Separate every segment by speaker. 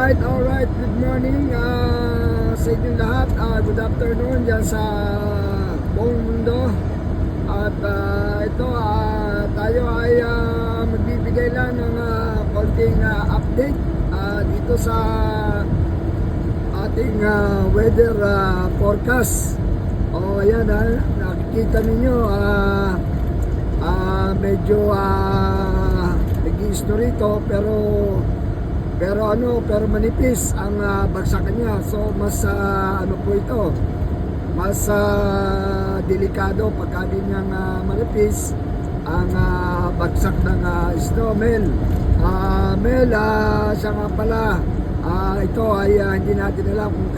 Speaker 1: Alright, good morning sa inyong lahat. Good afternoon dyan sa buong mundo. At ito, tayo ay magbibigay lang ng konting update dito sa ating weather forecast. O ayan, nakikita ninyo medyo nag-i-snow rito, pero manipis ang bagsakan niya. So mas ano po ito, mas delikado pagka din niyang manipis ang bagsak ng snow. Mel, siya nga pala, ito ay hindi natin alam kung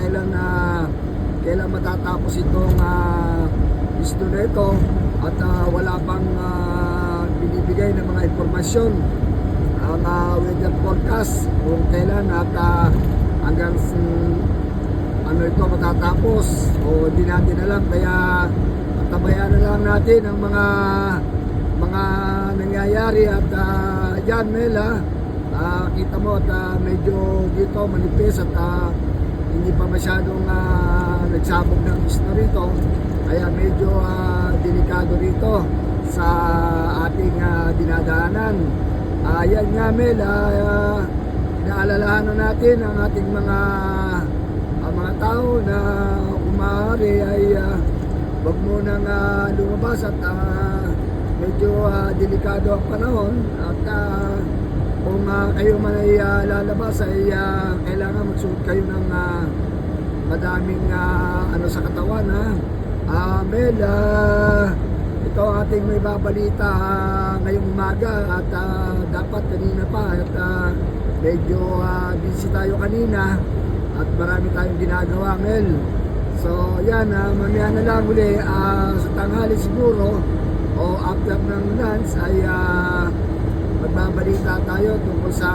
Speaker 1: kailan matatapos itong snow na ito, at wala pang binibigay ng mga impormasyon ang weather forecast kung kailan at hanggang ano ito matatapos, o hindi natin alam. Kaya tabayan na lang natin ang mga nangyayari. At yan, Mel, kita mo at medyo dito manipis at hindi pa masyadong nagsabog ng snow rito, kaya medyo delikado rito sa ating dinadaanan. Yan nga, Mel, inaalalahanan natin ang ating mga tao na umaaari ay wag munang lumabas at medyo delikado ang panahon. At kung kayo man ay lalabas ay kailangan magsuot kayo ng madaming ano sa katawan, Mel. Ito ating may babalita ngayong umaga, at dapat kanina pa, at medyo busy tayo kanina at marami tayong ginagawa, Mel. So yan, mamaya na lang uli sa tanghali siguro o after ng lunch ay magbabalita tayo tungkol sa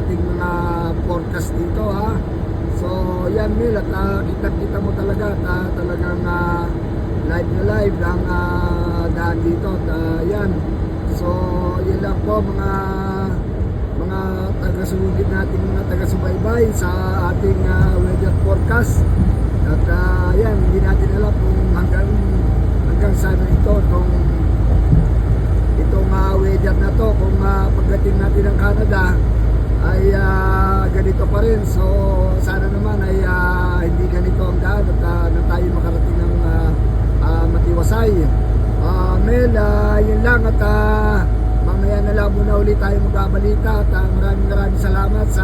Speaker 1: ating mga forecast dito, So yan, Mel, at kita mo talaga at talagang live na live ang daan dito. At yan, so yun lang po mga taga-sunugid natin, mga taga-subaybay sa ating weather forecast. At yan, hindi natin alam kung hanggang saan ito itong weather na to, kung pagdating natin ng Canada ay ganito pa rin. So sana naman ay hindi ganito ang daan at na tayo makarating ng matiwasay. Mel, yun lang, at mamaya na lang muna ulit tayo magbabalita. At maraming salamat sa